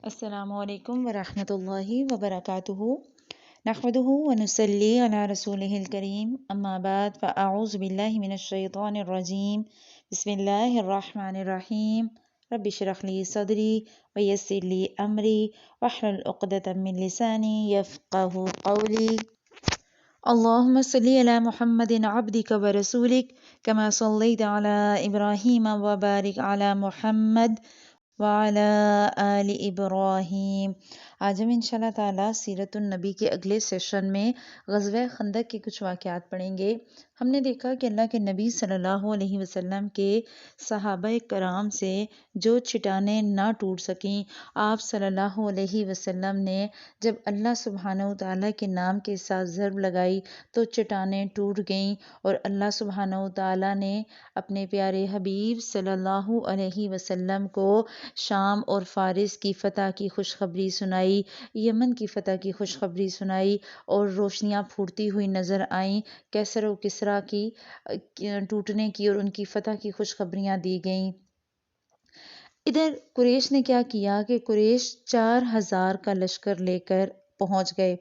السلام علیکم ورحمۃ اللہ وبرکاتہ نحمده ونصلی علی رسولہ الکریم اما بعد فاعوذ باللہ من الشیطان الرجیم بسم اللہ الرحمن الرحیم رب اشرح لی صدری ویسر لی امری واحلل عقدۃ من لسانی یفقهوا قولی اللهم صل على محمد عبدك ورسولك كما صليت على إبراهيم وبارك على محمد وعلى آل ابراہیم۔ آج ہم انشاءاللہ تعالیٰ سیرت النبی کے اگلے سیشن میں غزوہ خندق کے کچھ واقعات پڑھیں گے۔ ہم نے دیکھا کہ اللہ کے نبی صلی اللہ علیہ وسلم کے صحابہ کرام سے جو چٹانیں نہ ٹوٹ سکیں، آپ صلی اللہ علیہ وسلم نے جب اللہ سبحانہ وتعالیٰ کے نام کے ساتھ ضرب لگائی تو چٹانیں ٹوٹ گئیں، اور اللہ سبحانہ وتعالیٰ نے اپنے پیارے حبیب صلی اللہ علیہ وسلم کو شام اور فارس کی فتح کی خوشخبری سنائی، یمن کی فتح کی خوشخبری سنائی، اور روشنیاں پھوٹتی ہوئی نظر آئیں، کیسر و کسریٰ کی ٹوٹنے کی اور ان کی فتح کی خوشخبریاں دی گئیں۔ ادھر قریش نے کیا کیا کہ قریش 4000 کا لشکر لے کر پہنچ گئے۔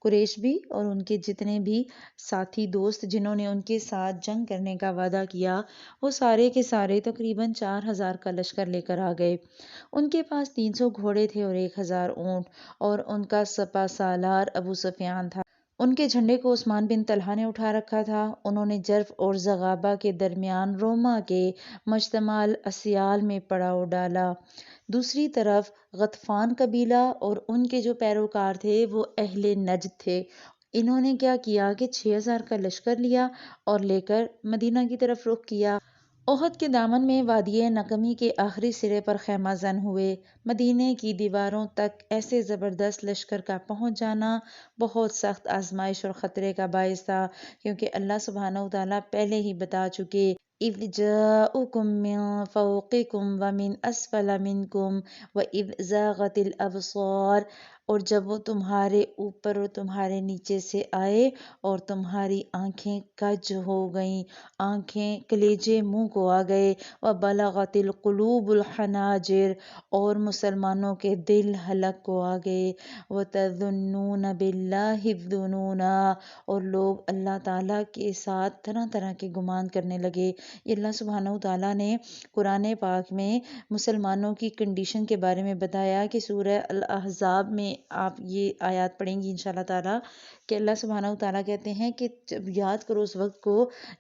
قریش بھی اور ان کے جتنے بھی ساتھی دوست جنہوں نے ان کے ساتھ جنگ کرنے کا وعدہ کیا، وہ سارے کے سارے تقریباً 4000 کا لشکر لے کر آ گئے۔ ان کے پاس 300 گھوڑے تھے اور 1000 اونٹ، اور ان کا سپہ سالار ابو سفیان تھا۔ ان کے جھنڈے کو عثمان بن طلحہ نے اٹھا رکھا تھا۔ انہوں نے جرف اور زغابہ کے درمیان روما کے مجتمع الاسیال میں پڑاؤ ڈالا۔ دوسری طرف غطفان قبیلہ اور ان کے جو پیروکار تھے وہ اہل نجد تھے۔ انہوں نے کیا کیا کہ 6000 کا لشکر لیا اور لے کر مدینہ کی طرف رخ کیا۔ احد کے دامن میں وادی نقمی کے آخری سرے پر خیمہ زن ہوئے۔ مدینے کی دیواروں تک ایسے زبردست لشکر کا پہنچ جانا بہت سخت آزمائش اور خطرے کا باعث تھا، کیونکہ اللہ سبحانہ وتعالیٰ پہلے ہی بتا چکے اِذْ جَاءُکُم مِّن فَوْقِکُم وَمِنْ أَسْفَلَ مِنْکُم وَإِذْ زَاغَتِ الْأَبْصَارُ، اور جب وہ تمہارے اوپر اور تمہارے نیچے سے آئے اور تمہاری آنکھیں کج ہو گئیں، آنکھیں کلیجے منہ کو آ گئے، وَبَلَغَتِ الْقُلُوبُ الْحَنَاجِرَ، اور مسلمانوں کے دل حلق کو آ گئے، وَتَظُنُّونَ بِاللَّهِ الظُّنُونَ، اور لوگ اللہ تعالیٰ کے ساتھ طرح طرح کے گمان کرنے لگے۔ یہ اللہ سبحانہ وتعالیٰ نے قرآن پاک میں مسلمانوں کی کنڈیشن کے بارے میں بتایا کہ سورہ الاحزاب میں آپ یہ آیات پڑھیں گی انشاءاللہ تعالیٰ کہ اللہ سبحانہ وتعالیٰ کہتے ہیں کہ جب یاد کرو اس وقت کو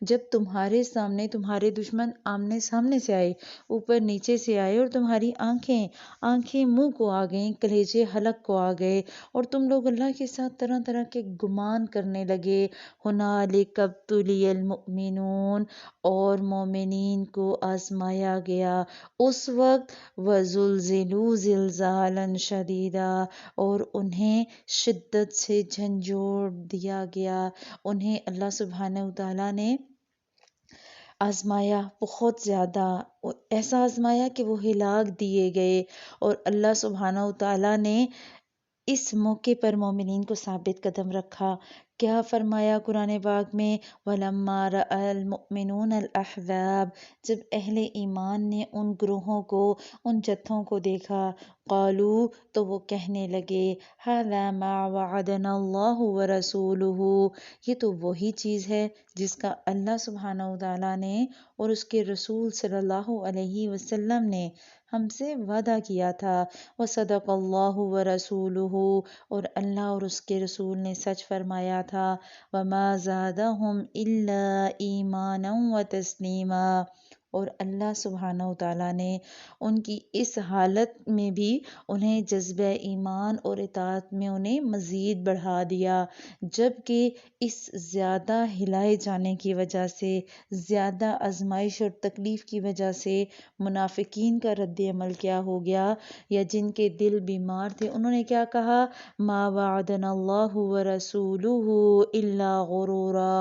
جب تمہارے سامنے تمہارے دشمن آمنے سامنے سے آئے، اوپر نیچے سے آئے، اور تمہاری آنکھیں منہ کو آ گئیں، کلیجے حلق کو آ گئے، اور تم لوگ اللہ کے ساتھ طرح طرح کے گمان کرنے لگے۔ ہنالک ابتلی المؤمنون، اور مومنین کو آزمایا گیا اس وقت، وزلزلوا زلزالا شدیدا، اور انہیں شدت سے جھنجھوڑ دیا گیا۔ انہیں اللہ سبحانہ وتعالیٰ نے آزمایا بہت زیادہ، ایسا آزمایا کہ وہ ہلاک دیے گئے، اور اللہ سبحانہ وتعالیٰ نے اس موقع پر مومنین کو ثابت قدم رکھا۔ کیا فرمایا قرآن پاک میں، وَلَمَّا رَأَى الْمُؤْمِنُونَ الْأَحْزَابَ، جب اہل ایمان نے ان گروہوں کو، ان جتھوں کو دیکھا، قالوا، تو وہ کہنے لگے، هَذَا مَا وَعَدَنَا اللَّهُ وَرَسُولُهُ، یہ تو وہی چیز ہے جس کا اللہ سبحانہ وتعالیٰ نے اور اس کے رسول صلی اللہ علیہ وسلم نے ہم سے وعدہ کیا تھا۔ وَصَدَقَ اللَّهُ وَرَسُولُهُ، اور اللہ اور اس کے رسول نے سچ فرمایا تھا۔ وَمَا زَادَهُمْ إِلَّا إِيمَانًا وَتَسْلِيمًا، اور اللہ سبحانہ وتعالیٰ نے ان کی اس حالت میں بھی انہیں جذبہ ایمان اور اطاعت میں انہیں مزید بڑھا دیا، جبکہ اس زیادہ ہلائے جانے کی وجہ سے، زیادہ آزمائش اور تکلیف کی وجہ سے منافقین کا رد عمل کیا ہو گیا، یا جن کے دل بیمار تھے انہوں نے کیا کہا، ما وعدنا اللہ ورسولہ الا غرورا،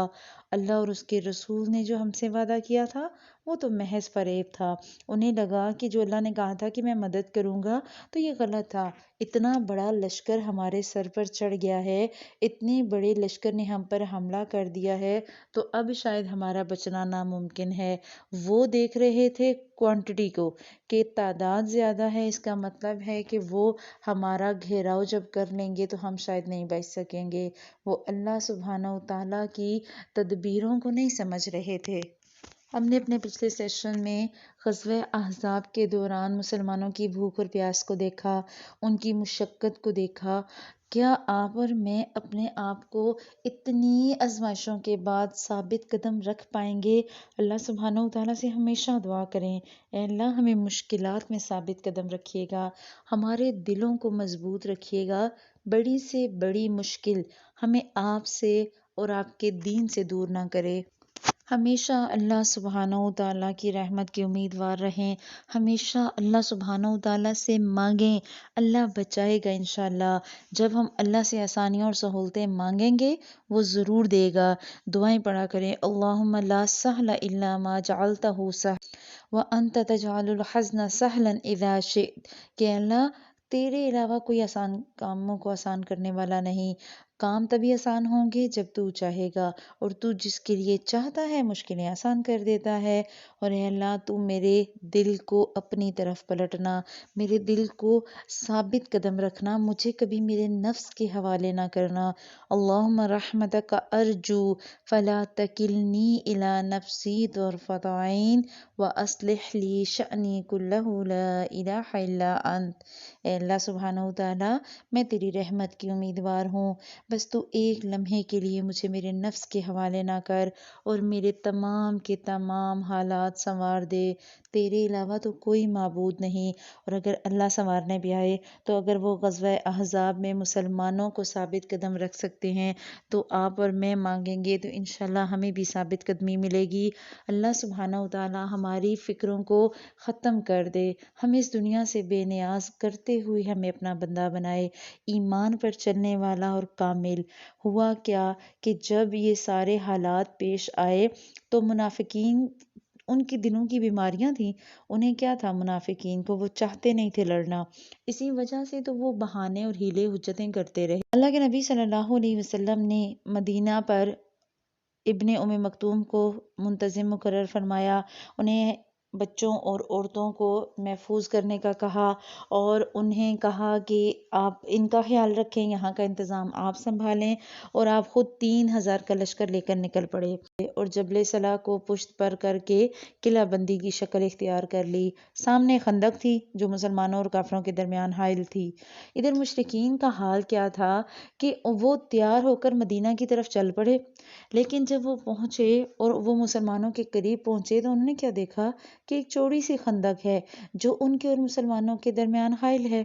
اللہ اور اس کے رسول نے جو ہم سے وعدہ کیا تھا وہ تو محض فریب تھا۔ انہیں لگا کہ جو اللہ نے کہا تھا کہ میں مدد کروں گا تو یہ غلط تھا۔ اتنا بڑا لشکر ہمارے سر پر چڑھ گیا ہے، اتنے بڑے لشکر نے ہم پر حملہ کر دیا ہے، تو اب شاید ہمارا بچنا ناممکن ہے۔ وہ دیکھ رہے تھے کوانٹٹی کو کہ تعداد زیادہ ہے، اس کا مطلب ہے کہ وہ ہمارا گھیراؤ جب کر لیں گے تو ہم شاید نہیں بچ سکیں گے۔ وہ اللہ سبحانہ و تعالیٰ کی تدبیروں کو نہیں سمجھ رہے تھے۔ ہم نے اپنے پچھلے سیشن میں غزوہ احزاب کے دوران مسلمانوں کی بھوک اور پیاس کو دیکھا، ان کی مشقت کو دیکھا۔ کیا آپ اور میں اپنے آپ کو اتنی آزمائشوں کے بعد ثابت قدم رکھ پائیں گے؟ اللہ سبحانہ و تعالیٰ سے ہمیشہ دعا کریں، اے اللہ ہمیں مشکلات میں ثابت قدم رکھیے گا، ہمارے دلوں کو مضبوط رکھیے گا۔ بڑی سے بڑی مشکل ہمیں آپ سے اور آپ کے دین سے دور نہ کرے۔ ہمیشہ اللہ سبحانہ و تعالیٰ کی رحمت کے امیدوار رہیں، ہمیشہ اللہ سبحانہ و تعالیٰ سے مانگیں، اللہ بچائے گا انشاءاللہ۔ جب ہم اللہ سے آسانیاں اور سہولتیں مانگیں گے وہ ضرور دے گا۔ دعائیں پڑھا کریں، اللہم لا سہل الا ما جعلتہ سہلا وانت تجعل الحزن سہلا اذا شئت، کہ اللہ تیرے علاوہ کوئی آسان کاموں کو آسان کرنے والا نہیں۔ کام تبھی آسان ہوں گے جب تو چاہے گا، اور تو جس کے لیے چاہتا ہے مشکلیں آسان کر دیتا ہے۔ اور اے اللہ تو میرے دل کو اپنی طرف پلٹنا، میرے دل کو ثابت قدم رکھنا، مجھے کبھی میرے نفس کے حوالے نہ کرنا۔ اللہم رحمتک ارجو فلا تکلنی الی نفسی طرفۃ عین واصلح لی شأنی کلہ لا الہ الا انت۔ اے اللہ سبحانہ و تعالیٰ میں تیری رحمت کی امیدوار ہوں، بس تو ایک لمحے کے لیے مجھے میرے نفس کے حوالے نہ کر اور میرے تمام کے تمام حالات سنوار دے۔ تیرے علاوہ تو کوئی معبود نہیں، اور اگر اللہ سنوارنے بھی آئے تو اگر وہ غزوہ احزاب میں مسلمانوں کو ثابت قدم رکھ سکتے ہیں تو آپ اور میں مانگیں گے تو انشاءاللہ ہمیں بھی ثابت قدمی ملے گی۔ اللہ سبحانہ و تعالیٰ ہماری فکروں کو ختم کر دے، ہمیں اس دنیا سے بے نیاز کرتے ہوئے ہمیں اپنا بندہ بنائے، ایمان پر چلنے والا اور کامل۔ ہوا کیا کہ جب یہ سارے حالات پیش آئے تو منافقین، ان کے دلوں کی بیماریاں تھیں، انہیں کیا تھا، منافقین کو وہ چاہتے نہیں تھے لڑنا، اسی وجہ سے تو وہ بہانے اور ہیلے حجتیں کرتے رہے۔ اللہ کے نبی صلی اللہ علیہ وسلم نے مدینہ پر ابن ام مکتوم کو منتظم مقرر فرمایا، انہیں بچوں اور عورتوں کو محفوظ کرنے کا کہا، اور انہیں کہا کہ آپ ان کا خیال رکھیں، یہاں کا انتظام آپ سنبھالیں، اور آپ خود 3000 کا لشکر لے کر نکل پڑے اور جبل صلاح کو پشت پر کر کے قلعہ بندی کی شکل اختیار کر لی۔ سامنے خندق تھی جو مسلمانوں اور کافروں کے درمیان حائل تھی۔ ادھر مشرکین کا حال کیا تھا کہ وہ تیار ہو کر مدینہ کی طرف چل پڑے، لیکن جب وہ پہنچے اور وہ مسلمانوں کے قریب پہنچے تو انہوں نے کیا دیکھا کہ ایک چوڑی سی خندق ہے جو ان کے اور مسلمانوں کے درمیان حائل ہے۔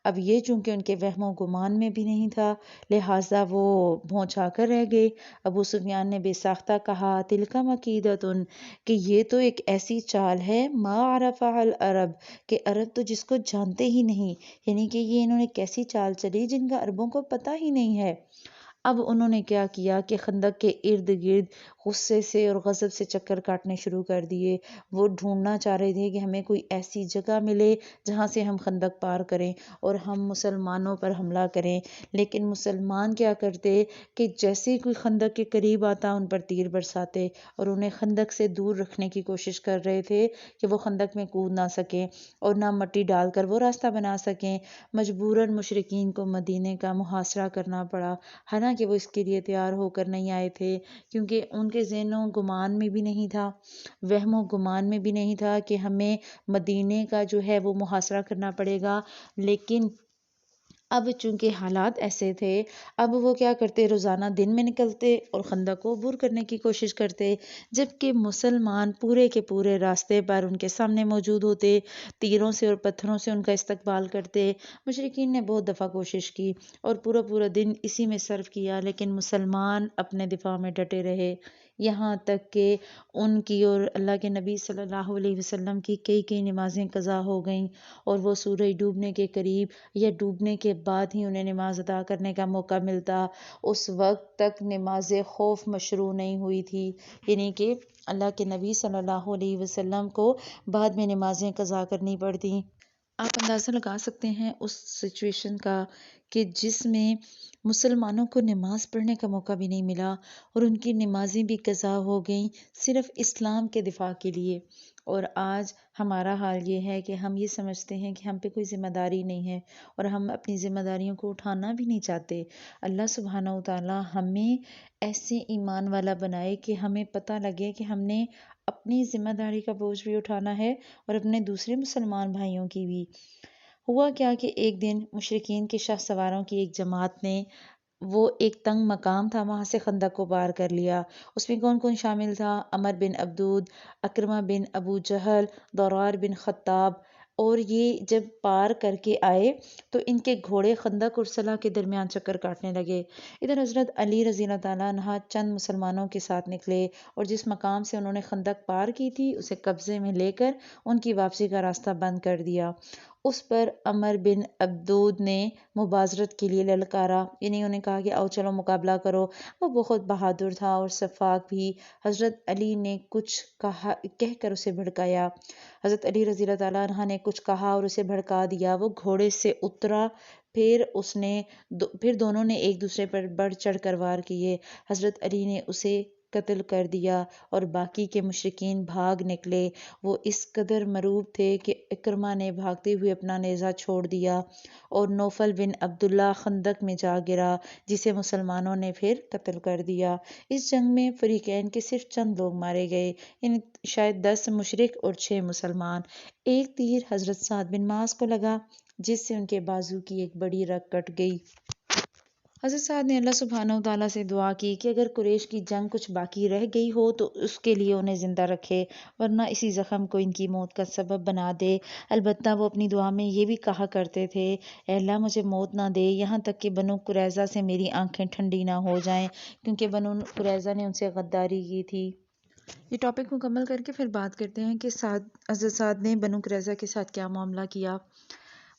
اب یہ چونکہ ان کے وہم و گمان میں بھی نہیں تھا، لہٰذا وہ بھونچا کر رہ گئے۔ ابو سفیان نے بے ساختہ کہا، تلک مکیدۃ، کہ یہ تو ایک ایسی چال ہے، ما عرفها العرب، کہ عرب تو جس کو جانتے ہی نہیں، یعنی کہ یہ انہوں نے کیسی چال چلی جن کا عربوں کو پتہ ہی نہیں ہے۔ اب انہوں نے کیا کیا کہ خندق کے ارد گرد غصے سے اور غضب سے چکر کاٹنے شروع کر دیے۔ وہ ڈھونڈنا چاہ رہے تھے کہ ہمیں کوئی ایسی جگہ ملے جہاں سے ہم خندق پار کریں اور ہم مسلمانوں پر حملہ کریں، لیکن مسلمان کیا کرتے کہ جیسے کوئی خندق کے قریب آتا ان پر تیر برساتے اور انہیں خندق سے دور رکھنے کی کوشش کر رہے تھے کہ وہ خندق میں کود نہ سکیں اور نہ مٹی ڈال کر وہ راستہ بنا سکیں۔ مجبوراً مشرکین کو مدینے کا محاصرہ کرنا پڑا، حالانکہ وہ اس کے لیے تیار ہو کر نہیں آئے تھے، کیونکہ ان کے ذہن و گمان میں بھی نہیں تھا، وہم و گمان میں بھی نہیں تھا کہ ہمیں مدینے کا جو ہے وہ محاصرہ کرنا پڑے گا۔ لیکن اب چونکہ حالات ایسے تھے، اب وہ کیا کرتے، روزانہ دن میں نکلتے اور خندق کو عبور کرنے کی کوشش کرتے، جبکہ مسلمان پورے کے پورے راستے پر ان کے سامنے موجود ہوتے، تیروں سے اور پتھروں سے ان کا استقبال کرتے۔ مشرکین نے بہت دفعہ کوشش کی اور پورا پورا دن اسی میں صرف کیا، لیکن مسلمان اپنے دفاع میں ڈٹے رہے۔ یہاں تک کہ ان کی اور اللہ کے نبی صلی اللہ علیہ وسلم کی کئی نمازیں قضا ہو گئیں، اور وہ سورج ڈوبنے کے قریب یا ڈوبنے کے بعد ہی انہیں نماز ادا کرنے کا موقع ملتا۔ اس وقت تک نماز خوف مشروع نہیں ہوئی تھی، یعنی کہ اللہ کے نبی صلی اللہ علیہ وسلم کو بعد میں نمازیں قضا کرنی پڑتی۔ آپ اندازہ لگا سکتے ہیں اس سچویشن کا کہ جس میں مسلمانوں کو نماز پڑھنے کا موقع بھی نہیں ملا اور ان کی نمازیں بھی قضا ہو گئیں صرف اسلام کے دفاع کے لیے۔ اور آج ہمارا حال یہ ہے کہ ہم یہ سمجھتے ہیں کہ ہم پہ کوئی ذمہ داری نہیں ہے اور ہم اپنی ذمہ داریوں کو اٹھانا بھی نہیں چاہتے۔ اللہ سبحانہ و تعالی ہمیں ایسے ایمان والا بنائے کہ ہمیں پتہ لگے کہ ہم نے اپنی ذمہ داری کا بوجھ بھی اٹھانا ہے اور اپنے دوسرے مسلمان بھائیوں کی بھی۔ ہوا کیا کہ ایک دن مشرکین کے شاہ سواروں کی ایک جماعت نے، وہ ایک تنگ مقام تھا وہاں سے خندق کو پار کر لیا۔ اس میں کون کون شامل تھا؟ عمر بن عبدود، اکرمہ بن ابو جہل، ضرار بن خطاب۔ اور یہ جب پار کر کے آئے تو ان کے گھوڑے خندق اور صلہ کے درمیان چکر کاٹنے لگے۔ ادھر حضرت علی رضی اللہ تعالیٰ عنہ چند مسلمانوں کے ساتھ نکلے اور جس مقام سے انہوں نے خندق پار کی تھی اسے قبضے میں لے کر ان کی واپسی کا راستہ بند کر دیا۔ اس پر عمر بن عبدود نے مبازرت کے لیے للکارا، یعنی انہیں کہا کہ آؤ چلو مقابلہ کرو۔ وہ بہت بہادر تھا اور شفاق بھی۔ حضرت علی نے کچھ کہہ کر اسے بھڑکایا۔ حضرت علی رضی اللہ تعالیٰ عنہ نے کچھ کہا اور اسے بھڑکا دیا۔ وہ گھوڑے سے اترا، پھر دونوں نے ایک دوسرے پر بڑھ چڑھ کر وار کیے۔ حضرت علی نے اسے قتل کر دیا اور باقی کے مشرکین بھاگ نکلے۔ وہ اس قدر مرعوب تھے کہ اکرمہ نے بھاگتے ہوئے اپنا نیزہ چھوڑ دیا اور نوفل بن عبداللہ خندق میں جا گرا، جسے مسلمانوں نے پھر قتل کر دیا۔ اس جنگ میں فریقین کے صرف چند لوگ مارے گئے، یعنی شاید 10 مشرک اور 6 مسلمان۔ ایک تیر حضرت سعد بن معاذ کو لگا جس سے ان کے بازو کی ایک بڑی رگ کٹ گئی۔ حضرت سعد نے اللہ سبحانہ و تعالیٰ سے دعا کی کہ اگر قریش کی جنگ کچھ باقی رہ گئی ہو تو اس کے لیے انہیں زندہ رکھے، ورنہ اسی زخم کو ان کی موت کا سبب بنا دے۔ البتہ وہ اپنی دعا میں یہ بھی کہا کرتے تھے، اے اللہ مجھے موت نہ دے یہاں تک کہ بنو قریظہ سے میری آنکھیں ٹھنڈی نہ ہو جائیں، کیونکہ بنو قریظہ نے ان سے غداری کی تھی۔ یہ ٹاپک مکمل کر کے پھر بات کرتے ہیں کہ حضرت سعد نے بنو قریظہ کے ساتھ کیا معاملہ کیا۔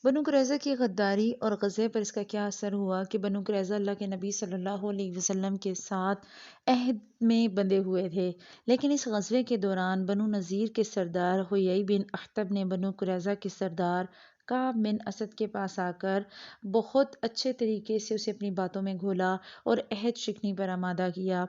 بنو قریظہ کی غداری اور غزے پر اس کا کیا اثر ہوا کہ بنو قریظہ اللہ کے نبی صلی اللہ علیہ وسلم کے ساتھ عہد میں بندھے ہوئے تھے، لیکن اس غزوے کے دوران بنو نذیر کے سردار حیی بن اخطب نے بنو قریظہ کے سردار کعب بن اسد کے پاس آ کر بہت اچھے طریقے سے اسے اپنی باتوں میں گھولا اور عہد شکنی پر آمادہ کیا۔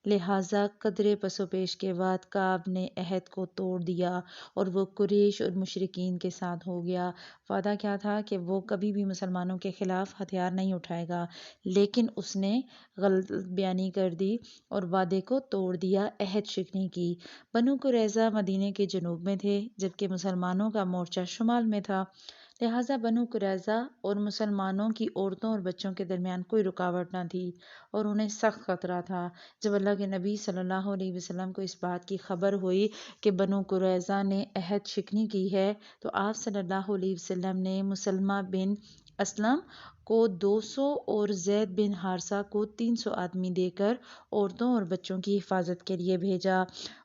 لہٰذا قدرے پس و پیش کے بعد کعب نے عہد کو توڑ دیا اور وہ قریش اور مشرکین کے ساتھ ہو گیا۔ وعدہ کیا تھا کہ وہ کبھی بھی مسلمانوں کے خلاف ہتھیار نہیں اٹھائے گا، لیکن اس نے غلط بیانی کر دی اور وعدے کو توڑ دیا، عہد شکنی کی۔ بنو قریظہ مدینے کے جنوب میں تھے جبکہ مسلمانوں کا مورچہ شمال میں تھا، لہٰذا بنو قریظہ اور مسلمانوں کی عورتوں اور بچوں کے درمیان کوئی رکاوٹ نہ تھی اور انہیں سخت خطرہ تھا۔ جب اللہ کے نبی صلی اللہ علیہ وسلم کو اس بات کی خبر ہوئی کہ بنو قریظہ نے عہد شکنی کی ہے تو آپ صلی اللہ علیہ وسلم نے مسلمہ بن اسلم کو 200 اور زید بن حارثہ کو 300 آدمی دے کر عورتوں اور بچوں کی حفاظت کے لیے بھیجا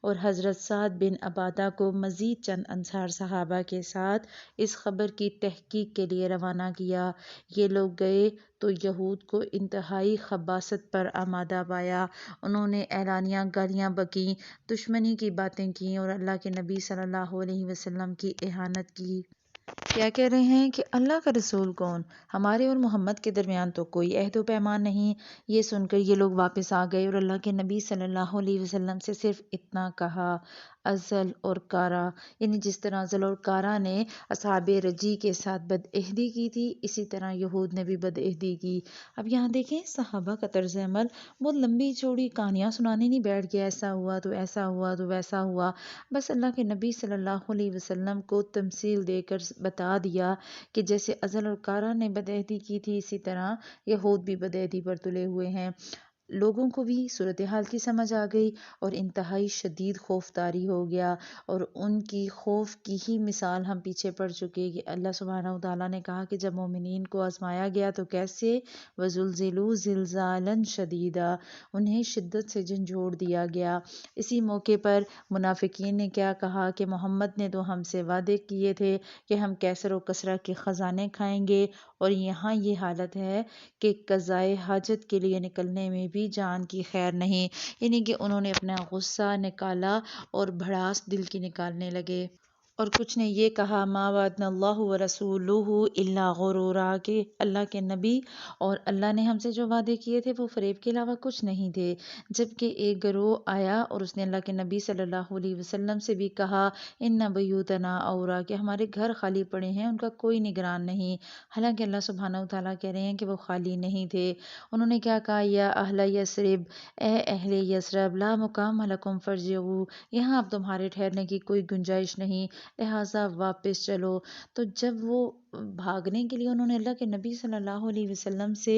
اور حضرت سعد بن عبادہ کو مزید چند انصار صحابہ کے ساتھ اس خبر کی تحقیق کے لیے روانہ کیا۔ یہ لوگ گئے تو یہود کو انتہائی خباثت پر آمادہ پایا۔ انہوں نے اعلانیہ گالیاں بکیں، دشمنی کی باتیں کیں اور اللہ کے نبی صلی اللہ علیہ وسلم کی اہانت کی۔ کیا کہہ رہے ہیں کہ اللہ کا رسول کون؟ ہمارے اور محمد کے درمیان تو کوئی عہد و پیمان نہیں۔ یہ سن کر یہ لوگ واپس آ گئے اور اللہ کے نبی صلی اللہ علیہ وسلم سے صرف اتنا کہا، ازل اور کارا، یعنی جس طرح ازل اور کارا نے اصحاب رجی کے ساتھ بدعہدی کی تھی اسی طرح یہود نے بھی بدعہدی کی۔ اب یہاں دیکھیں صحابہ کا طرز عمل، بہت لمبی چوڑی کہانیاں سنانے نہیں بیٹھ گیا، ایسا ہوا تو ایسا ہوا تو ویسا ہوا، بس اللہ کے نبی صلی اللہ علیہ وسلم کو تمثیل دے کر بتا دیا کہ جیسے ازل اور کارا نے بدعہدی کی تھی اسی طرح یہود بھی بدعہدی پر تلے ہوئے ہیں۔ لوگوں کو بھی صورتحال کی سمجھ آ گئی اور انتہائی شدید خوف طاری ہو گیا، اور ان کی خوف کی ہی مثال ہم پیچھے پڑ چکے کہ اللہ سبحانہ و تعالیٰ نے کہا کہ جب مومنین کو آزمایا گیا تو کیسے وَزُلْزِلُوا زِلْزَالًا شَدِیدًا، انہیں شدت سے جھنجھوڑ دیا گیا۔ اسی موقع پر منافقین نے کیا کہا کہ محمد نے تو ہم سے وعدے کیے تھے کہ ہم کیسر و کسرہ کے خزانے کھائیں گے، اور یہاں یہ حالت ہے کہ قضائے حاجت کے لیے نکلنے میں بھی جان کی خیر نہیں، یعنی کہ انہوں نے اپنا غصہ نکالا اور بھڑاس دل کی نکالنے لگے، اور کچھ نے یہ کہا ما وعدنا اللہ ورسولہ الا غرورا، کہ اللہ کے نبی اور اللہ نے ہم سے جو وعدے کیے تھے وہ فریب کے علاوہ کچھ نہیں تھے۔ جبکہ ایک گروہ آیا اور اس نے اللہ کے نبی صلی اللہ علیہ وسلم سے بھی کہا ان بیوتنا اورا، کہ ہمارے گھر خالی پڑے ہیں، ان کا کوئی نگران نہیں، حالانکہ اللہ سبحانہ وتعالیٰ کہہ رہے ہیں کہ وہ خالی نہیں تھے۔ انہوں نے کیا کہا یا اہل یثرب، اے اہل یثرب لا مقام لکم فارجعوا، یہاں اب تمہارے ٹھہرنے کی کوئی گنجائش نہیں، لہٰذا واپس چلو۔ تو جب وہ بھاگنے کے لیے انہوں نے اللہ کے نبی صلی اللہ علیہ وسلم سے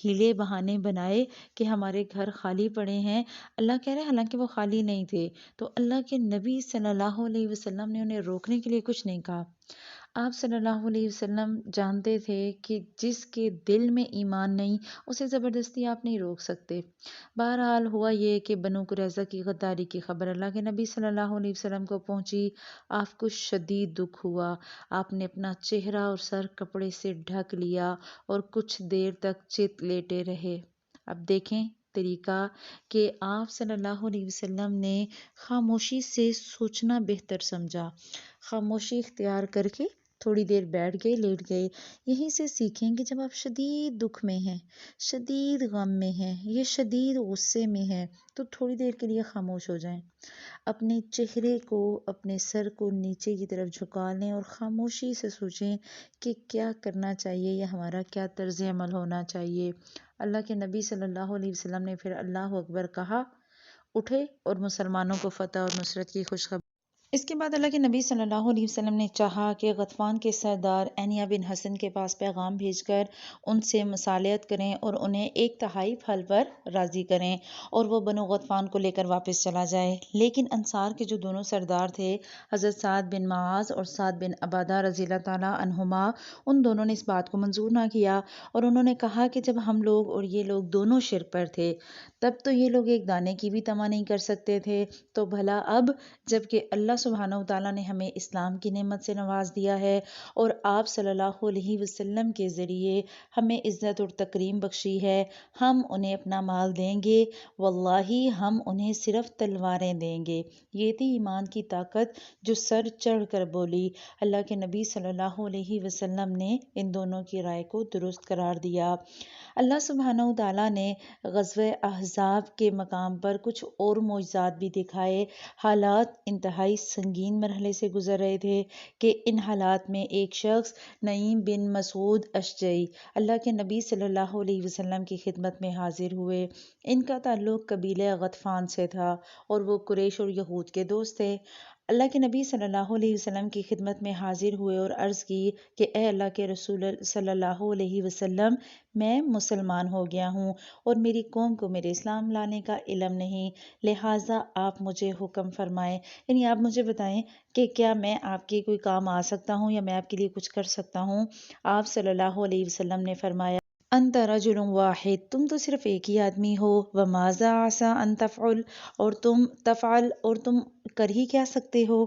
ہیلے بہانے بنائے کہ ہمارے گھر خالی پڑے ہیں، اللہ کہہ رہے ہیں حالانکہ وہ خالی نہیں تھے، تو اللہ کے نبی صلی اللہ علیہ وسلم نے انہیں روکنے کے لیے کچھ نہیں کہا۔ آپ صلی اللہ علیہ وسلم جانتے تھے کہ جس کے دل میں ایمان نہیں اسے زبردستی آپ نہیں روک سکتے۔ بہرحال ہوا یہ کہ بنو قریظہ کی غداری کی خبر اللہ کے نبی صلی اللہ علیہ وسلم کو پہنچی۔ آپ کو شدید دکھ ہوا، آپ نے اپنا چہرہ اور سر کپڑے سے ڈھک لیا اور کچھ دیر تک چت لیٹے رہے۔ اب دیکھیں طریقہ کہ آپ صلی اللہ علیہ وسلم نے خاموشی سے سوچنا بہتر سمجھا، خاموشی اختیار کر کے تھوڑی دیر بیٹھ گئے، لیٹ گئے۔ یہیں سے سیکھیں کہ جب آپ شدید دکھ میں ہیں، شدید غم میں ہیں، یہ شدید غصے میں ہیں، تو تھوڑی دیر کے لیے خاموش ہو جائیں، اپنے چہرے کو، اپنے سر کو نیچے کی طرف جھکا لیں اور خاموشی سے سوچیں کہ کیا کرنا چاہیے یا ہمارا کیا طرز عمل ہونا چاہیے۔ اللہ کے نبی صلی اللہ علیہ وسلم نے پھر اللہ اکبر کہا، اٹھے اور مسلمانوں کو فتح اور نصرت کی خوشخبری۔ اس کے بعد اللہ کے نبی صلی اللہ علیہ وسلم نے چاہا کہ غطفان کے سردار عنیہ بن حصن کے پاس پیغام بھیج کر ان سے مصالحت کریں اور انہیں 1/3 پھل پر راضی کریں اور وہ بنو غطفان کو لے کر واپس چلا جائے۔ لیکن انصار کے جو دونوں سردار تھے، حضرت سعد بن معاذ اور سعد بن عبادہ رضی اللہ تعالیٰ عنہما، ان دونوں نے اس بات کو منظور نہ کیا، اور انہوں نے کہا کہ جب ہم لوگ اور یہ لوگ دونوں شرک پر تھے تب تو یہ لوگ ایک دانے کی بھی طمع نہیں کر سکتے تھے، تو بھلا اب جب کہ اللہ سبحانہ و تعالیٰ نے ہمیں اسلام کی نعمت سے نواز دیا ہے اور آپ صلی اللہ علیہ وسلم کے ذریعے ہمیں عزت اور تکریم بخشی ہے، ہم انہیں اپنا مال دیں گے، واللہ ہم انہیں صرف تلواریں دیں گے۔ یہ تھی ایمان کی طاقت جو سر چڑھ کر بولی۔ اللہ کے نبی صلی اللہ علیہ وسلم نے ان دونوں کی رائے کو درست قرار دیا۔ اللہ سبحانہ و تعالیٰ نے غزوہ احزاب کے مقام پر کچھ اور معجزات بھی دکھائے۔ حالات انتہائی سنگین مرحلے سے گزر رہے تھے کہ ان حالات میں ایک شخص نعیم بن مسعود اشجعی اللہ کے نبی صلی اللہ علیہ وسلم کی خدمت میں حاضر ہوئے۔ ان کا تعلق قبیلہ غطفان سے تھا اور وہ قریش اور یہود کے دوست تھے۔ اللہ کے نبی صلی اللہ علیہ وسلم کی خدمت میں حاضر ہوئے اور عرض کی کہ اے اللہ کے رسول صلی اللہ علیہ وسلم، میں مسلمان ہو گیا ہوں اور میری قوم کو میرے اسلام لانے کا علم نہیں، لہٰذا آپ مجھے حکم فرمائیں، یعنی آپ مجھے بتائیں کہ کیا میں آپ کے کوئی کام آ سکتا ہوں یا میں آپ کے لیے کچھ کر سکتا ہوں۔ آپ صلی اللہ علیہ وسلم نے فرمایا انت رجل واحد، تم تو صرف ایک ہی آدمی ہو، وماذا عسى ان تفعل، اور تم کر ہی کیا سکتے ہو،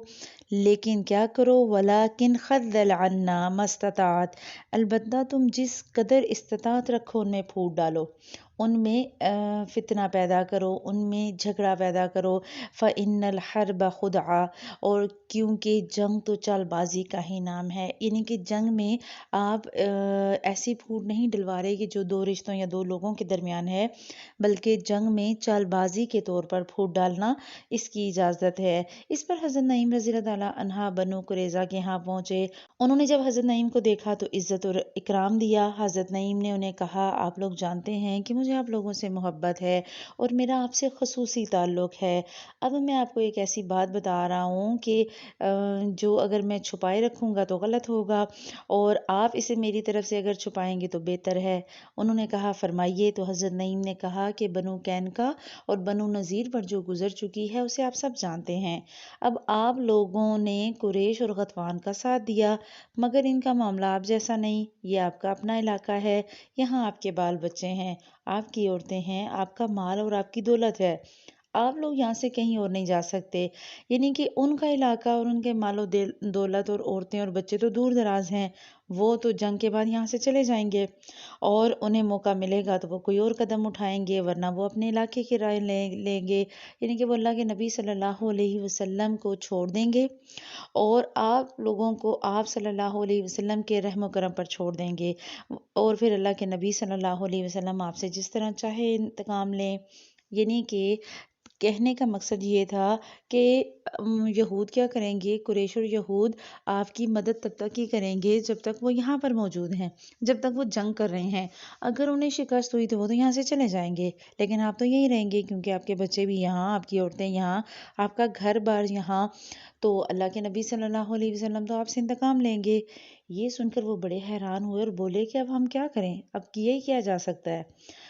لیکن کیا کرو، ولیکن خذل عنا ما استطعت، البتہ تم جس قدر استطاعت رکھو ان میں پھوٹ ڈالو، ان میں فتنہ پیدا کرو، ان میں جھگڑا پیدا کرو، فإن الحرب خدعہ، اور کیونکہ جنگ تو چال بازی کا ہی نام ہے، یعنی کہ جنگ میں آپ ایسی پھوٹ نہیں ڈلوا رہے کہ جو دو رشتوں یا دو لوگوں کے درمیان ہے، بلکہ جنگ میں چال بازی کے طور پر پھوٹ ڈالنا اس کی اجازت ہے۔ اس پر حضرت نعیم رضی اللہ تعالیٰ عنہ بنو قریظہ کے ہاں پہنچے۔ انہوں نے جب حضرت نعیم کو دیکھا تو عزت اور اکرام دیا۔ حضرت نعیم نے انہیں کہا آپ لوگ جانتے ہیں کہ مجھے آپ لوگوں سے محبت ہے اور میرا آپ سے خصوصی تعلق ہے۔ اب میں آپ کو ایک ایسی بات بتا رہا ہوں کہ جو اگر میں چھپائے رکھوں گا تو غلط ہوگا، اور آپ اسے میری طرف سے اگر چھپائیں گے تو بہتر ہے۔ انہوں نے کہا فرمائیے۔ تو حضرت نعیم نے کہا کہ بنو قینقاع اور بنو نذیر پر جو گزر چکی ہے اسے آپ سب جانتے ہیں۔ اب آپ لوگوں نے قریش اور غطفان کا ساتھ دیا، مگر ان کا معاملہ آپ جیسا نہیں۔ یہ آپ کا اپنا علاقہ ہے، یہاں آپ کے بال بچے ہیں، آپ کی عورتیں ہیں، آپ کا مال اور آپ کی دولت ہے، آپ لوگ یہاں سے کہیں اور نہیں جا سکتے۔ یعنی کہ ان کا علاقہ اور ان کے مال و دولت اور عورتیں اور بچے تو دور دراز ہیں، وہ تو جنگ کے بعد یہاں سے چلے جائیں گے، اور انہیں موقع ملے گا تو وہ کوئی اور قدم اٹھائیں گے، ورنہ وہ اپنے علاقے کی رائے لیں گے۔ یعنی کہ وہ اللہ کے نبی صلی اللہ علیہ وسلم کو چھوڑ دیں گے اور آپ لوگوں کو آپ صلی اللہ علیہ وسلم کے رحم و کرم پر چھوڑ دیں گے، اور پھر اللہ کے نبی صلی اللہ علیہ وسلم آپ سے جس طرح چاہے انتقام لیں۔ یعنی کہ کہنے کا مقصد یہ تھا کہ یہود کیا کریں گے، قریش اور یہود آپ کی مدد تب تک ہی کریں گے جب تک وہ یہاں پر موجود ہیں، جب تک وہ جنگ کر رہے ہیں۔ اگر انہیں شکست ہوئی تو وہ تو یہاں سے چلے جائیں گے، لیکن آپ تو یہیں رہیں گے کیونکہ آپ کے بچے بھی یہاں، آپ کی عورتیں یہاں، آپ کا گھر بار یہاں، تو اللہ کے نبی صلی اللہ علیہ وسلم تو آپ سے انتقام لیں گے۔ یہ سن کر وہ بڑے حیران ہوئے اور بولے کہ اب ہم کیا کریں، اب کیا ہی کیا جا سکتا ہے۔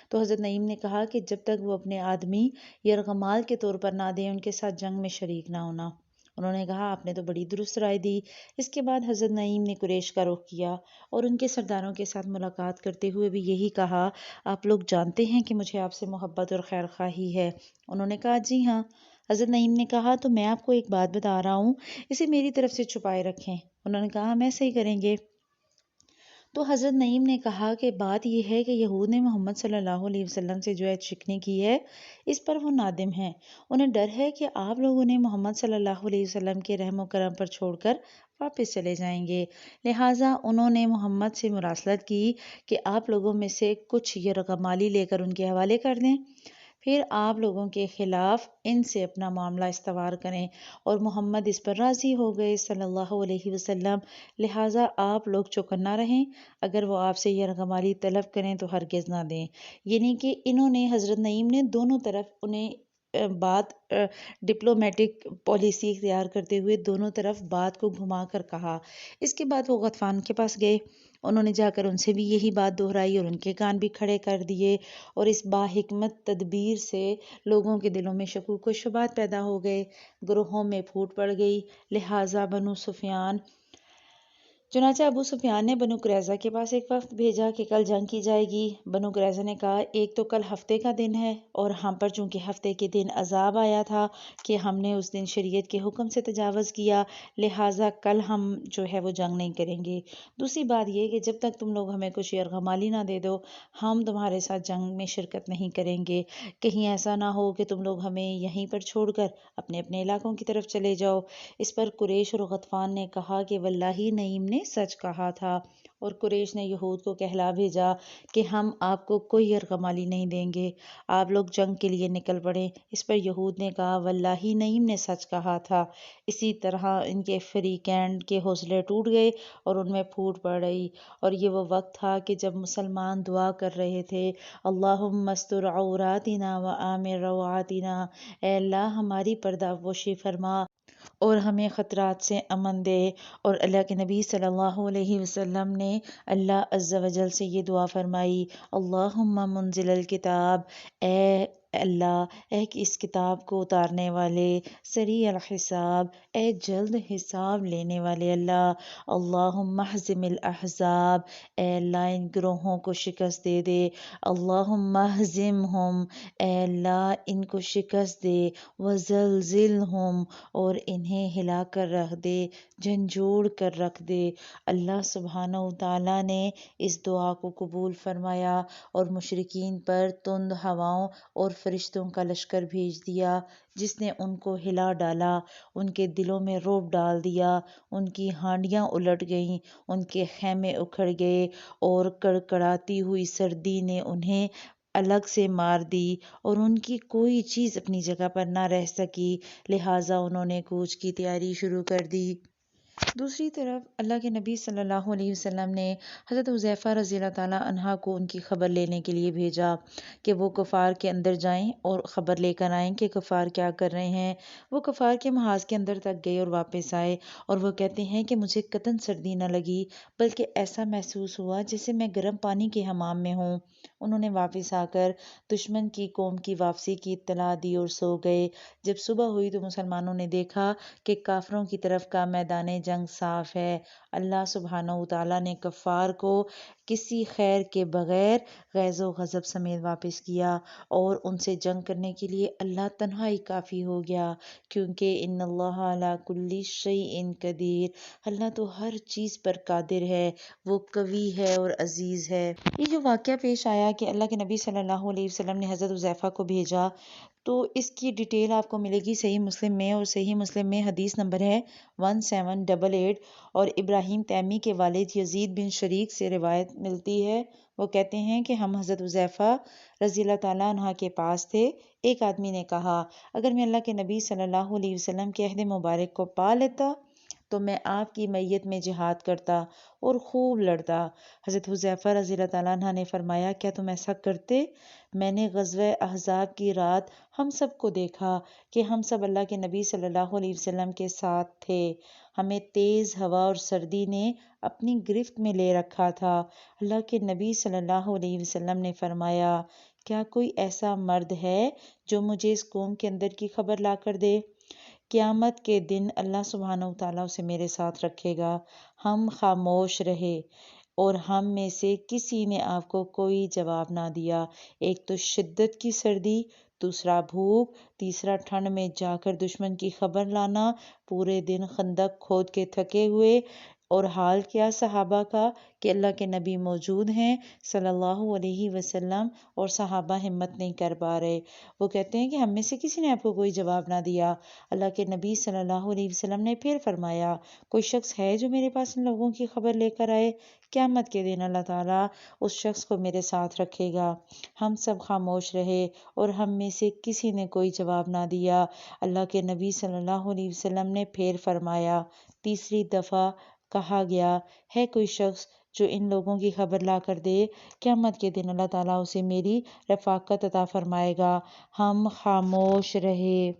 تو حضرت نعیم نے کہا کہ جب تک وہ اپنے آدمی یرغمال کے طور پر نہ دیں، ان کے ساتھ جنگ میں شریک نہ ہونا۔ انہوں نے کہا آپ نے تو بڑی درست رائے دی۔ اس کے بعد حضرت نعیم نے قریش کا رخ کیا اور ان کے سرداروں کے ساتھ ملاقات کرتے ہوئے بھی یہی کہا آپ لوگ جانتے ہیں کہ مجھے آپ سے محبت اور خیر خواہی ہے۔ انہوں نے کہا جی ہاں۔ حضرت نعیم نے کہا تو میں آپ کو ایک بات بتا رہا ہوں، اسے میری طرف سے چھپائے رکھیں۔ انہوں نے کہا ہم ایسے ہی کریں گے۔ تو حضرت نعیم نے کہا کہ بات یہ ہے کہ یہود نے محمد صلی اللہ علیہ وسلم سے جو عہد شکنی کی ہے اس پر وہ نادم ہیں، انہیں ڈر ہے کہ آپ لوگ انہیں محمد صلی اللہ علیہ وسلم کے رحم و کرم پر چھوڑ کر واپس چلے جائیں گے، لہٰذا انہوں نے محمد سے مراسلت کی کہ آپ لوگوں میں سے کچھ یرغمالی لے کر ان کے حوالے کر دیں، پھر آپ لوگوں کے خلاف ان سے اپنا معاملہ استوار کریں، اور محمد اس پر راضی ہو گئے صلی اللہ علیہ وسلم، لہٰذا آپ لوگ چوکنا رہیں، اگر وہ آپ سے یرغمالی طلب کریں تو ہرگز نہ دیں۔ یعنی کہ انہوں نے حضرت نعیم نے دونوں طرف انہیں بات ڈپلومیٹک پالیسی اختیار کرتے ہوئے دونوں طرف بات کو گھما کر کہا۔ اس کے بعد وہ غطفان کے پاس گئے، انہوں نے جا کر ان سے بھی یہی بات دہرائی اور ان کے کان بھی کھڑے کر دیے، اور اس باحکمت تدبیر سے لوگوں کے دلوں میں شکوک و شبہات پیدا ہو گئے، گروہوں میں پھوٹ پڑ گئی، لہٰذا چنانچہ ابو سفیان نے بنو قریظہ کے پاس ایک وفد بھیجا کہ کل جنگ کی جائے گی۔ بنو قریظہ نے کہا ایک تو کل ہفتے کا دن ہے اور ہم پر چونکہ ہفتے کے دن عذاب آیا تھا کہ ہم نے اس دن شریعت کے حکم سے تجاوز کیا، لہٰذا کل ہم جو ہے وہ جنگ نہیں کریں گے۔ دوسری بات یہ کہ جب تک تم لوگ ہمیں کچھ یرغمالی نہ دے دو ہم تمہارے ساتھ جنگ میں شرکت نہیں کریں گے، کہیں ایسا نہ ہو کہ تم لوگ ہمیں یہیں پر چھوڑ کر اپنے اپنے علاقوں کی طرف چلے جاؤ۔ اس پر قریش اور غطفان نے کہا کہ واللہ نعیم نے سچ کہا تھا، اور قریش نے یہود کو کہلا بھیجا کہ ہم آپ کو کوئی یرغمالی نہیں دیں گے، آپ لوگ جنگ کے لیے نکل پڑیں۔ اس پر یہود نے کہا واللہ نعیم نے سچ کہا تھا۔ اسی طرح ان کے فریقین کے حوصلے ٹوٹ گئے اور ان میں پھوٹ پڑ گئی، اور یہ وہ وقت تھا کہ جب مسلمان دعا کر رہے تھے اللہم استر عوراتنا و آمن روعاتنا، اے اللہ ہماری پردہ پوشی فرما اور ہمیں خطرات سے امن دے۔ اور اللہ کے نبی صلی اللہ علیہ وسلم نے اللہ عز و جل سے یہ دعا فرمائی اللہم منزل الکتاب، اے اللہ، اے اس کتاب کو اتارنے والے، سریع الحساب، اے جلد حساب لینے والے اللہ، اللہم اہزم الاحزاب، اے اللہ ان گروہوں کو شکست دے دے، اللہم اہزمہم، اے اللہ ان کو شکست دے، وزلزلہم، اور انہیں ہلا کر رکھ دے، جھنجھوڑ کر رکھ دے۔ اللہ سبحانہ وتعالیٰ نے اس دعا کو قبول فرمایا اور مشرکین پر تند ہواؤں اور فرشتوں کا لشکر بھیج دیا جس نے ان کو ہلا ڈالا، ان کے دلوں میں رعب ڈال دیا، ان کی ہانڈیاں الٹ گئیں، ان کے خیمے اکھڑ گئے، اور کڑکڑاتی ہوئی سردی نے انہیں الگ سے مار دی اور ان کی کوئی چیز اپنی جگہ پر نہ رہ سکی، لہٰذا انہوں نے کوچ کی تیاری شروع کر دی۔ دوسری طرف اللہ کے نبی صلی اللہ علیہ وسلم نے حضرت حذیفہ رضی اللہ تعالیٰ عنہ کو ان کی خبر لینے کے لیے بھیجا کہ وہ کفار کے اندر جائیں اور خبر لے کر آئیں کہ کفار کیا کر رہے ہیں۔ وہ کفار کے محاذ کے اندر تک گئے اور واپس آئے، اور وہ کہتے ہیں کہ مجھے قطعاً سردی نہ لگی، بلکہ ایسا محسوس ہوا جیسے میں گرم پانی کے حمام میں ہوں۔ انہوں نے واپس آ کر دشمن کی قوم کی واپسی کی اطلاع دی اور سو گئے۔ جب صبح ہوئی تو مسلمانوں نے دیکھا کہ کافروں کی طرف کا میدان جنگ صاف ہے۔ اللہ سبحانہ وتعالیٰ نے کفار کو کسی خیر کے بغیر غیظ و غضب سمیت واپس کیا، اور ان سے جنگ کرنے کے لیے اللہ تنہا ہی کافی ہو گیا، کیونکہ ان اللہ علی کل شیء قدیر، اللہ تو ہر چیز پر قادر ہے، وہ قوی ہے اور عزیز ہے۔ یہ جو واقعہ پیش آیا کہ اللہ کے نبی صلی اللہ علیہ وسلم نے حضرت حذیفہ کو بھیجا، تو اس کی ڈیٹیل آپ کو ملے گی صحیح مسلم میں، اور صحیح مسلم میں حدیث نمبر ہے 1788، اور ابراہیم تیمی کے والد یزید بن شریک سے روایت ملتی ہے۔ وہ کہتے ہیں کہ ہم حضرت حذیفہ رضی اللہ تعالیٰ عنہ کے پاس تھے۔ ایک آدمی نے کہا، اگر میں اللہ کے نبی صلی اللہ علیہ وسلم کے عہد مبارک کو پا لیتا تو میں آپ کی میت میں جہاد کرتا اور خوب لڑتا۔ حضرت حذیفہ رضی اللہ تعالیٰ عنہ نے فرمایا، کیا تم ایسا کرتے؟ میں نے غزوہ احزاب کی رات ہم سب کو دیکھا کہ ہم سب اللہ کے نبی صلی اللہ علیہ وسلم کے ساتھ تھے، ہمیں تیز ہوا اور سردی نے اپنی گرفت میں لے رکھا تھا۔ اللہ کے نبی صلی اللہ علیہ وسلم نے فرمایا، کیا کوئی ایسا مرد ہے جو مجھے اس قوم کے اندر کی خبر لا کر دے؟ قیامت کے دن اللہ سبحانہ وتعالیٰ اسے میرے ساتھ رکھے گا۔ ہم خاموش رہے اور ہم میں سے کسی نے آپ کو کوئی جواب نہ دیا۔ ایک تو شدت کی سردی، دوسرا بھوک، تیسرا ٹھنڈ میں جا کر دشمن کی خبر لانا، پورے دن خندق کھود کے تھکے ہوئے، اور حال کیا صحابہ کا کہ اللہ کے نبی موجود ہیں صلی اللہ علیہ وسلم، اور صحابہ ہمت نہیں کر پا رہے۔ وہ کہتے ہیں کہ ہم میں سے کسی نے آپ کو کوئی جواب نہ دیا۔ اللہ کے نبی صلی اللہ علیہ وسلم نے پھر فرمایا، کوئی شخص ہے جو میرے پاس ان لوگوں کی خبر لے کر آئے؟ قیامت کے دن اللہ تعالیٰ اس شخص کو میرے ساتھ رکھے گا۔ ہم سب خاموش رہے اور ہم میں سے کسی نے کوئی جواب نہ دیا۔ اللہ کے نبی صلی اللہ علیہ وسلم نے پھر فرمایا، تیسری دفعہ کہا گیا، ہے کوئی شخص جو ان لوگوں کی خبر لا کر دے؟ قیامت کے دن اللہ تعالیٰ اسے میری رفاقت عطا فرمائے گا۔ ہم خاموش رہے،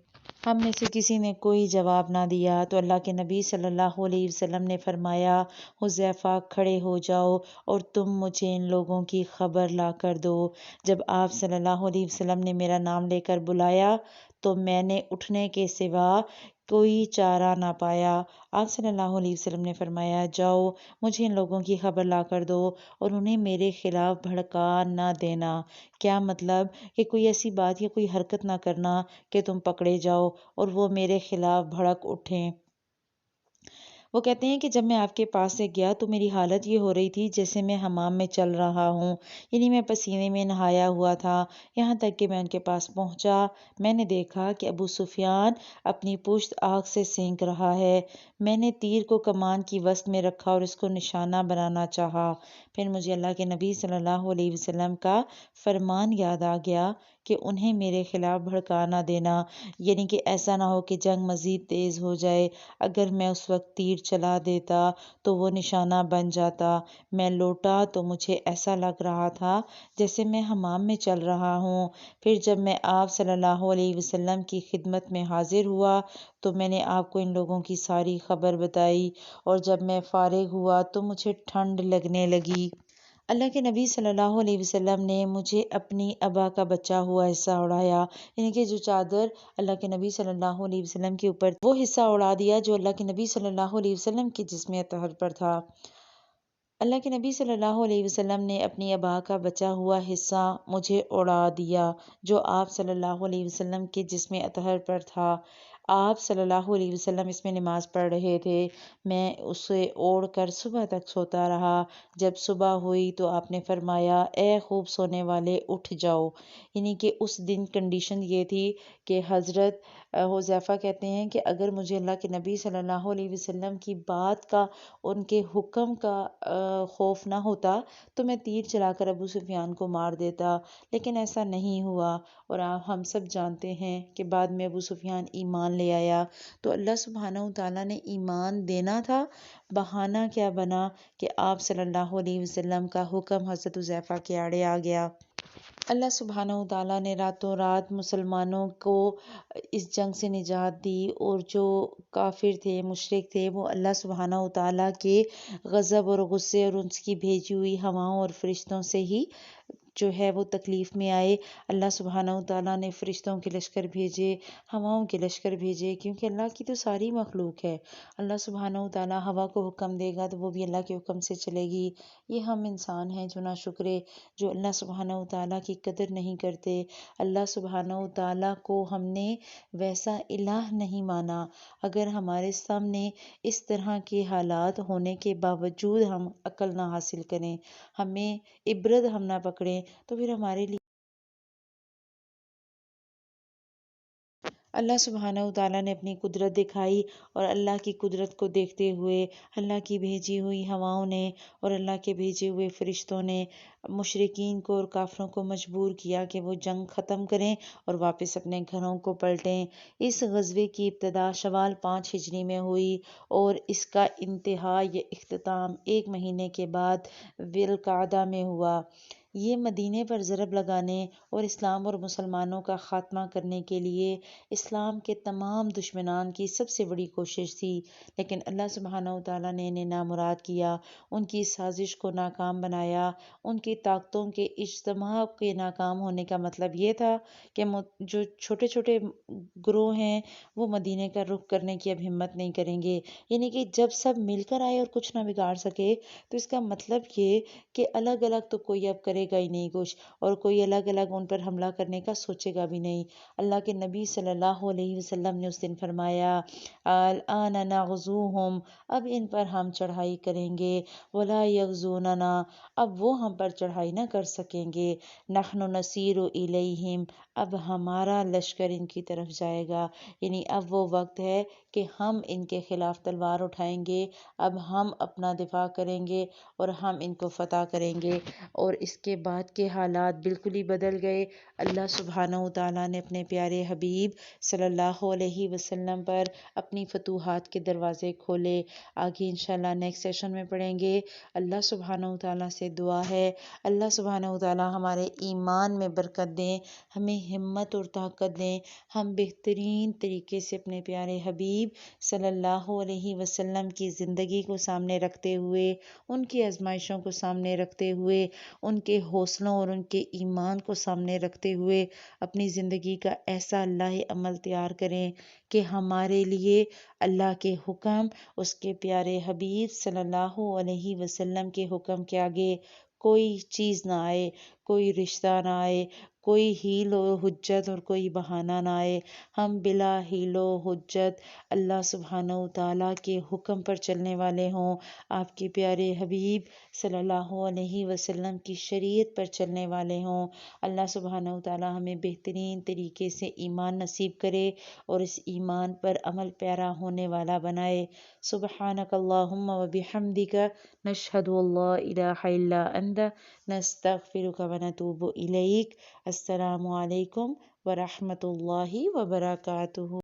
ہم میں سے کسی نے کوئی جواب نہ دیا، تو اللہ کے نبی صلی اللہ علیہ وسلم نے فرمایا، حذیفہ کھڑے ہو جاؤ اور تم مجھے ان لوگوں کی خبر لا کر دو۔ جب آپ صلی اللہ علیہ وسلم نے میرا نام لے کر بلایا تو میں نے اٹھنے کے سوا کوئی چارہ نہ پایا۔ آپ صلی اللہ علیہ وسلم نے فرمایا، جاؤ مجھے ان لوگوں کی خبر لا کر دو اور انہیں میرے خلاف بھڑکا نہ دینا۔ کیا مطلب کہ کوئی ایسی بات یا کوئی حرکت نہ کرنا کہ تم پکڑے جاؤ اور وہ میرے خلاف بھڑک اٹھیں۔ وہ کہتے ہیں کہ جب میں آپ کے پاس سے گیا تو میری حالت یہ ہو رہی تھی جیسے میں حمام میں چل رہا ہوں، یعنی میں پسینے میں نہایا ہوا تھا۔ یہاں تک کہ میں ان کے پاس پہنچا، میں نے دیکھا کہ ابو سفیان اپنی پشت آگ سے سینک رہا ہے۔ میں نے تیر کو کمان کی وسط میں رکھا اور اس کو نشانہ بنانا چاہا۔ پھر مجھے اللہ کے نبی صلی اللہ علیہ وسلم کا فرمان یاد آ گیا کہ انہیں میرے خلاف بھڑکا نہ دینا، یعنی کہ ایسا نہ ہو کہ جنگ مزید تیز ہو جائے۔ اگر میں اس وقت تیر چلا دیتا تو وہ نشانہ بن جاتا۔ میں لوٹا تو مجھے ایسا لگ رہا تھا جیسے میں حمام میں چل رہا ہوں۔ پھر جب میں آپ صلی اللہ علیہ وسلم کی خدمت میں حاضر ہوا تو میں نے آپ کو ان لوگوں کی ساری خبر بتائی، اور جب میں فارغ ہوا تو مجھے ٹھنڈ لگنے لگی۔ اللہ کے نبی صلی اللہ علیہ وسلم نے مجھے اپنی ابا کا بچا ہوا حصہ اڑایا، یعنی کہ جو چادر اللہ کے نبی صلی اللہ علیہ وسلم کے اوپر وہ حصہ اڑا دیا جو اللہ کے نبی صلی اللہ علیہ وسلم کے جسم اطہر پر تھا۔ اللہ کے نبی صلی اللہ علیہ وسلم نے اپنی ابا کا بچا ہوا حصہ مجھے اڑا دیا جو آپ صلی اللہ علیہ وسلم کے جسم اطہر پر تھا۔ آپ صلی اللہ علیہ وسلم اس میں نماز پڑھ رہے تھے، میں اسے اوڑھ کر صبح تک سوتا رہا۔ جب صبح ہوئی تو آپ نے فرمایا اے خوب سونے والے اٹھ جاؤ، یعنی کہ اس دن کنڈیشن یہ تھی کہ حضرت حذیفہ کہتے ہیں کہ اگر مجھے اللہ کے نبی صلی اللہ علیہ وسلم کی بات کا، ان کے حکم کا خوف نہ ہوتا تو میں تیر چلا کر ابو سفیان کو مار دیتا، لیکن ایسا نہیں ہوا۔ اور ہم سب جانتے ہیں کہ بعد میں ابو سفیان ایمان لے آیا، تو اللہ سبحانہ و تعالیٰ نے ایمان دینا تھا، بہانہ کیا بنا کہ آپ صلی اللہ علیہ وسلم کا حکم حضرت حذیفہ کے آڑے آ گیا۔ اللہ سبحانہ و تعالیٰ نے راتوں رات مسلمانوں کو اس جنگ سے نجات دی، اور جو کافر تھے، مشرک تھے، وہ اللہ سبحانہ و تعالیٰ کے غضب اور غصے اور ان کی بھیجی ہوئی ہواؤں اور فرشتوں سے ہی جو ہے وہ تکلیف میں آئے۔ اللہ سبحانہ و تعالیٰ نے فرشتوں کے لشکر بھیجے، ہواؤں کے لشکر بھیجے، کیونکہ اللہ کی تو ساری مخلوق ہے۔ اللہ سبحانہ و تعالیٰ ہوا کو حکم دے گا تو وہ بھی اللہ کے حکم سے چلے گی۔ یہ ہم انسان ہیں جو ناشکرے، جو اللہ سبحانہ و تعالیٰ کی قدر نہیں کرتے۔ اللہ سبحانہ و تعالیٰ کو ہم نے ویسا الہ نہیں مانا۔ اگر ہمارے سامنے اس طرح کے حالات ہونے کے باوجود ہم عقل نہ حاصل کریں، ہمیں عبرت ہم نہ پکڑیں، تو پھر ہمارے لیے اللہ سبحانہ و تعالیٰ نے اپنی قدرت دکھائی، اور اللہ کی قدرت کو دیکھتے ہوئے اللہ کی بھیجی ہوئی ہواؤں نے اور اللہ کے بھیجے ہوئے فرشتوں نے مشرکین کو اور کافروں کو مجبور کیا کہ وہ جنگ ختم کریں اور واپس اپنے گھروں کو پلٹیں۔ اس غزوے کی ابتدا شوال 5 ہجری میں ہوئی، اور اس کا انتہا یا اختتام 1 مہینے کے بعد ذی القعدہ میں ہوا۔ یہ مدینے پر ضرب لگانے اور اسلام اور مسلمانوں کا خاتمہ کرنے کے لیے اسلام کے تمام دشمنان کی سب سے بڑی کوشش تھی، لیکن اللہ سبحانہ و تعالیٰ نے انہیں نامراد کیا، ان کی سازش کو ناکام بنایا۔ ان کی طاقتوں کے اجتماع کے ناکام ہونے کا مطلب یہ تھا کہ جو چھوٹے چھوٹے گروہ ہیں وہ مدینے کا رخ کرنے کی اب ہمت نہیں کریں گے، یعنی کہ جب سب مل کر آئے اور کچھ نہ بگاڑ سکے تو اس کا مطلب یہ کہ الگ الگ تو کوئی اب کرے گا ہی نہیں کچھ، اور کوئی الگ الگ ان پر حملہ کرنے کا سوچے گا بھی نہیں۔ اللہ کے نبی صلی اللہ علیہ وسلم نے اس دن فرمایا الآن نغزوہم، اب ان پر ہم چڑھائی کریں گے، ولا یغزوننا، اب وہ ہم پر چڑھائی نہ کر سکیں گے، نحن نسیر الیہم، اب ہمارا لشکر ان کی طرف جائے گا، یعنی اب وہ وقت ہے کہ ہم ان کے خلاف تلوار اٹھائیں گے، اب ہم اپنا دفاع کریں گے اور ہم ان کو فتح کریں گے۔ اور اس کے بعد کے حالات بالکل ہی بدل گئے۔ اللہ سبحانہ و تعالیٰ نے اپنے پیارے حبیب صلی اللہ علیہ وسلم پر اپنی فتوحات کے دروازے کھولے۔ آگے انشاءاللہ نیکسٹ سیشن میں پڑھیں گے۔ اللہ سبحانہ و تعالیٰ سے دعا ہے اللہ سبحانہ و تعالیٰ ہمارے ایمان میں برکت دیں، ہمیں ہمت اور طاقت دیں، ہم بہترین طریقے سے اپنے پیارے حبیب صلی اللہ علیہ وسلم کی زندگی کو سامنے رکھتے ہوئے، ان کی آزمائشوں کو سامنے رکھتے ہوئے، ان کے حوصلوں اور ان کے ایمان کو سامنے رکھتے ہوئے اپنی زندگی کا ایسا اللہ عمل تیار کریں کہ ہمارے لیے اللہ کے حکم، اس کے پیارے حبیب صلی اللہ علیہ وسلم کے حکم کے آگے کوئی چیز نہ آئے، کوئی رشتہ نہ آئے، کوئی حیل و حجت اور کوئی بہانہ نہ آئے۔ ہم بلا حیل و حجت اللہ سبحانہ و تعالیٰ کے حکم پر چلنے والے ہوں، آپ کے پیارے حبیب صلی اللہ علیہ وسلم کی شریعت پر چلنے والے ہوں۔ اللہ سبحانہ و تعالیٰ ہمیں بہترین طریقے سے ایمان نصیب کرے اور اس ایمان پر عمل پیرا ہونے والا بنائے۔ سبحانک اللہم و بحمدک، نشہد ان لا الہ الا انت، نستغفرک و نتوب الیک۔ السلام علیکم ورحمۃ اللہ وبرکاتہ۔